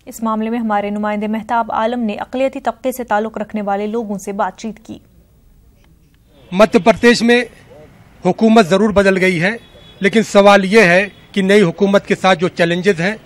इस मामले में हमारे नुमाइंदे मेहताब आलम ने अक़लियती तबके से ताल्लुक रखने वाले लोगों से बातचीत की। मध्य प्रदेश में हुकूमत जरूर बदल गई है, लेकिन सवाल ये है कि नई हुकूमत के साथ जो चैलेंजेस हैं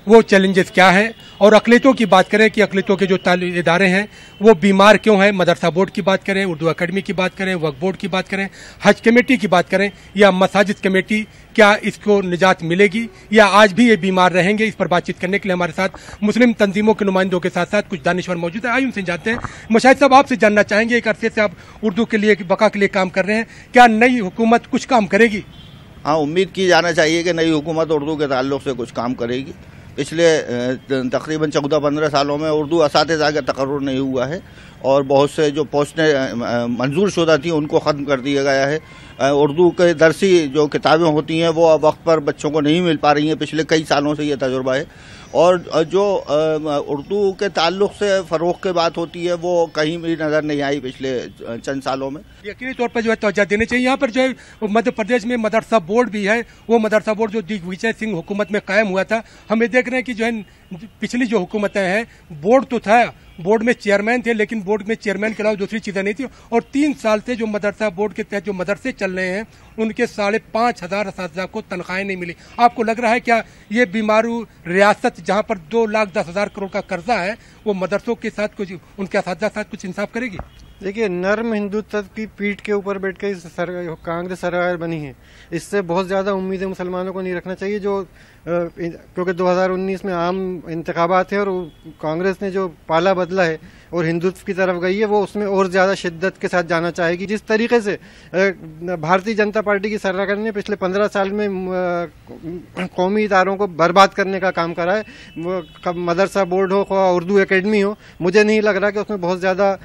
वो चैलेंजेस क्या हैं। और अक़लियतों की बात करें कि अक़लियतों के जो इदारे हैं वो बीमार क्यों हैं, मदरसा बोर्ड की बात करें, उर्दू अकेडमी की बात करें, वक्फ बोर्ड की बात करें, हज कमेटी की बात करें या मसाजिद कमेटी, क्या इसको निजात मिलेगी या आज भी ये बीमार रहेंगे? इस पर बातचीत करने के लिए हमारे साथ मुस्लिम तंजीमों के नुमाइंदों के साथ साथ कुछ दानिश्वर मौजूद है। आइए उनसे जानते हैं। मुशाहिद साहब, आपसे जानना चाहेंगे, एक अरसे से आप उर्दू के लिए बका के लिए काम कर रहे हैं, क्या नई हुकूमत कुछ काम करेगी? हाँ, उम्मीद की जाना चाहिए कि नई हुकूमत उर्दू के ताल्लुक से कुछ काम करेगी। पिछले तकरीबन 14-15 सालों में उर्दू असातिज़ा का तकर्रुर नहीं हुआ है और बहुत से जो पोस्टें मंजूर शुदा थी उनको ख़त्म कर दिया गया है। उर्दू के दरसी जो किताबें होती हैं वो अब वक्त पर बच्चों को नहीं मिल पा रही हैं। पिछले कई सालों से ये तजुर्बा है। और जो उर्दू के ताल्लुक से फ़रोग़ की बात होती है वो कहीं भी नज़र नहीं आई पिछले चंद सालों में। यकीनी तौर पर जो है तवज्जो देनी चाहिए। यहाँ पर जो है मध्य प्रदेश में मदरसा बोर्ड भी है, वो मदरसा बोर्ड जो दिग्विजय सिंह हुकूमत में कायम हुआ था, हमें देख रहे हैं कि जो है पिछली जो हुकूमतें हैं, बोर्ड तो था, बोर्ड में चेयरमैन थे, लेकिन बोर्ड में चेयरमैन के अलावा दूसरी चीज़ें नहीं थी। और 3 साल से जो मदरसा बोर्ड के तहत जो मदरसे चल रहे हैं उनके 5,500 असातिज़ा को तनख्वाहें नहीं मिली। आपको लग रहा है क्या ये बीमारू रियासत जहाँ पर 2,10,000 करोड़ का कर्जा है वो मदरसों के साथ कुछ, उनके असातिज़ा के साथ कुछ इंसाफ करेगी? देखिए, नर्म हिंदुत्व की पीठ के ऊपर बैठ के कांग्रेस सरकार बनी है, इससे बहुत ज़्यादा उम्मीदें मुसलमानों को नहीं रखना चाहिए। जो क्योंकि 2019 में आम इंतखाबात है और कांग्रेस ने जो पाला बदला है और हिंदुत्व की तरफ गई है, वो उसमें और ज़्यादा शिद्दत के साथ जाना चाहेगी। जिस तरीके से भारतीय जनता पार्टी की सरकार ने पिछले 15 साल में कौमी इदारों को बर्बाद करने का काम करा है, मदरसा बोर्ड हो, उर्दू अकेडमी हो, मुझे नहीं लग रहा कि उसमें बहुत ज़्यादा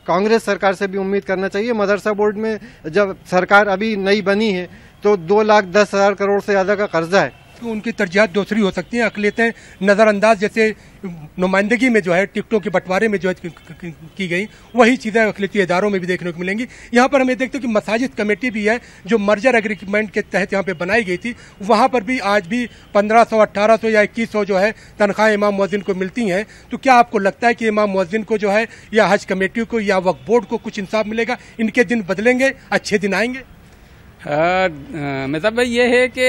कांग्रेस सरकार से भी उम्मीद करना चाहिए। मदरसा बोर्ड में जब सरकार अभी नई बनी है तो 2,10,000 करोड़ से ज़्यादा का कर्जा है। तो उनकी तरजीहात दूसरी हो सकती हैं, अक़लियतें नज़रअंदाज, जैसे नुमाइंदगी में जो है टिकटों के बंटवारे में जो है की गई, वही चीज़ें अक़लियती इदारों में भी देखने को मिलेंगी। यहाँ पर हम ये देखते हैं कि मसाजिद कमेटी भी है जो मर्जर एग्रीमेंट के तहत यहाँ पे बनाई गई थी, वहाँ पर भी आज भी 1,500, 1,800 या 2,100 जो है तनख्वाह इमाम मुअज्जिन को मिलती हैं। तो क्या आपको लगता है कि इमाम मुअज्जिन को जो है या हज कमेटी को या वक्फ बोर्ड को कुछ इंसाफ मिलेगा? इनके दिन बदलेंगे, अच्छे दिन आएंगे? मतलब भाई ये है कि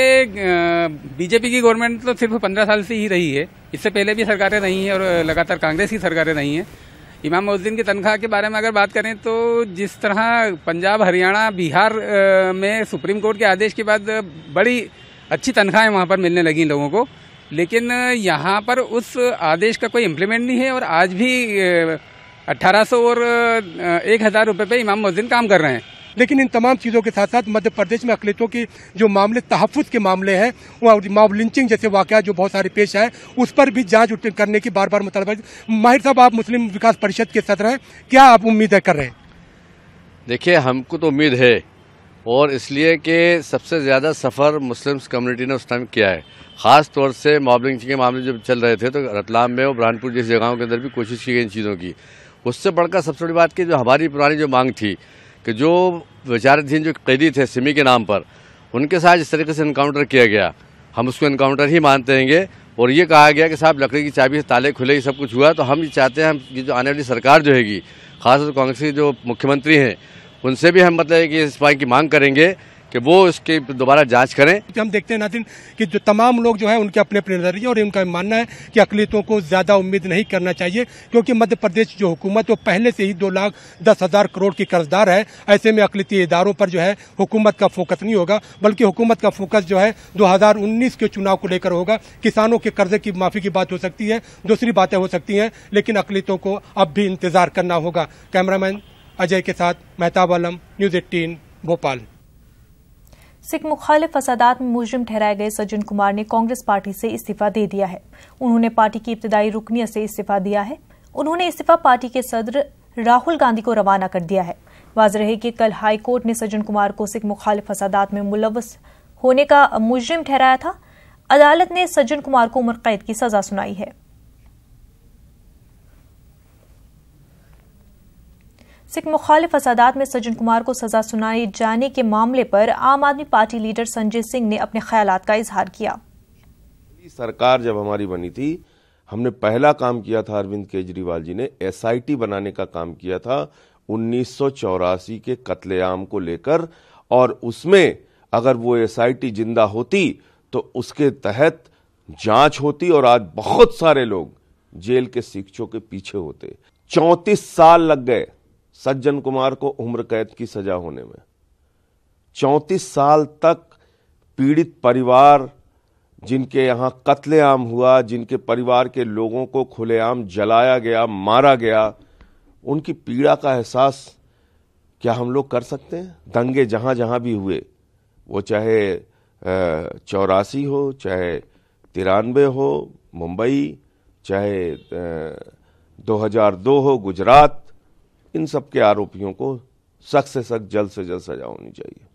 बीजेपी की गवर्नमेंट तो सिर्फ 15 साल से ही रही है, इससे पहले भी सरकारें रही हैं और लगातार कांग्रेस की सरकारें रही हैं। इमाम मुअज्जिन की तनख्वाह के बारे में अगर बात करें तो जिस तरह पंजाब, हरियाणा, बिहार में सुप्रीम कोर्ट के आदेश के बाद बड़ी अच्छी तनख्वाहें वहाँ पर मिलने लगी लोगों को, लेकिन यहाँ पर उस आदेश का कोई इम्प्लीमेंट नहीं है और आज भी 1,800 और 1,000 रुपये पे इमाम मुअज्जिन काम कर रहे हैं। लेकिन इन तमाम चीज़ों के साथ साथ मध्य प्रदेश में अक़लियतों के जो मामले, तहफ़्फ़ुज़ के मामले हैं, वो मॉब लिंचिंग जैसे वाक़या जो बहुत सारे पेश आए, उस पर भी जांच करने की बार बार मुतालबा। माहिर साहब, आप मुस्लिम विकास परिषद के सदर हैं, क्या आप उम्मीदें कर रहे हैं? देखिए, हमको तो उम्मीद है और इसलिए कि सबसे ज़्यादा सफ़र मुस्लिम कम्युनिटी ने उस टाइम किया है। ख़ास तौर से मॉब लिंचिंग के मामले जब चल रहे थे तो रतलाम में और बुरहानपुर जैसी जगहों के अंदर भी कोशिश की गई इन चीज़ों की। उससे बढ़कर सबसे बड़ी बात की जो हमारी पुरानी जो मांग थी कि जो विचाराधीन जो कैदी थे सिमी के नाम पर, उनके साथ इस तरीके से इनकाउंटर किया गया, हम उसको इनकाउंटर ही मानते हैं। और ये कहा गया कि साहब लकड़ी की चाबी से ताले खुले, ये सब कुछ हुआ। तो हम ये चाहते हैं हम कि जो आने वाली सरकार जो हैगी, खासतौर कांग्रेस के जो मुख्यमंत्री हैं, उनसे भी हम मतलब कि इस बात की मांग करेंगे कि वो इसकी दोबारा जांच करें। हम देखते हैं नाज़रीन कि जो तमाम लोग जो है उनके अपने अपने नज़रिए और उनका मानना है कि अक़लियतों को ज़्यादा उम्मीद नहीं करना चाहिए, क्योंकि मध्य प्रदेश जो हुकूमत वो पहले से ही 2,10,000 करोड़ की कर्जदार है। ऐसे में अक़लियती इदारों पर जो है हुकूमत का फोकस नहीं होगा, बल्कि हुकूमत का फोकस जो है 2019 के चुनाव को लेकर होगा। किसानों के कर्जे की माफ़ी की बात हो सकती है, दूसरी बातें हो सकती हैं, लेकिन अक़लियतों को अब भी इंतज़ार करना होगा। कैमरामैन अजय के साथ मेहताब आलम, न्यूज़ 18 भोपाल। सिख मुखालिफ फसादात में मुजरिम ठहराए गए सज्जन कुमार ने कांग्रेस पार्टी से इस्तीफा दे दिया है। उन्होंने पार्टी की इब्तदाई रुकनियत से इस्तीफा दिया है। उन्होंने इस्तीफा पार्टी के सदर राहुल गांधी को रवाना कर दिया है। वाज़ेह है कि कल हाई कोर्ट ने सज्जन कुमार को सिख मुखालिफ फसादात में मुलव्वस होने का मुजरिम ठहराया था। अदालत ने सज्जन कुमार को उम्र कैद की सजा सुनाई है। सिख मुखालिफ फसादात में सज्जन कुमार को सजा सुनाए जाने के मामले पर आम आदमी पार्टी लीडर संजय सिंह ने अपने ख्यालात का इजहार किया। सरकार जब हमारी बनी थी, हमने पहला काम किया था, अरविंद केजरीवाल जी ने SIT बनाने का काम किया था 1984 के कत्लेआम को लेकर, और उसमें अगर वो SIT जिंदा होती तो उसके तहत जांच होती और आज बहुत सारे लोग जेल के शिक्षों के पीछे होते। 34 साल लग गए सज्जन कुमार को उम्र कैद की सजा होने में। 34 साल तक पीड़ित परिवार, जिनके यहां कत्लेआम हुआ, जिनके परिवार के लोगों को खुलेआम जलाया गया, मारा गया, उनकी पीड़ा का एहसास क्या हम लोग कर सकते हैं? दंगे जहां जहां भी हुए, वो चाहे 84 हो, चाहे 93 हो मुंबई, चाहे 2002 हो गुजरात, इन सब के आरोपियों को सख्त से सख्त जल्द से जल्द सजा होनी चाहिए।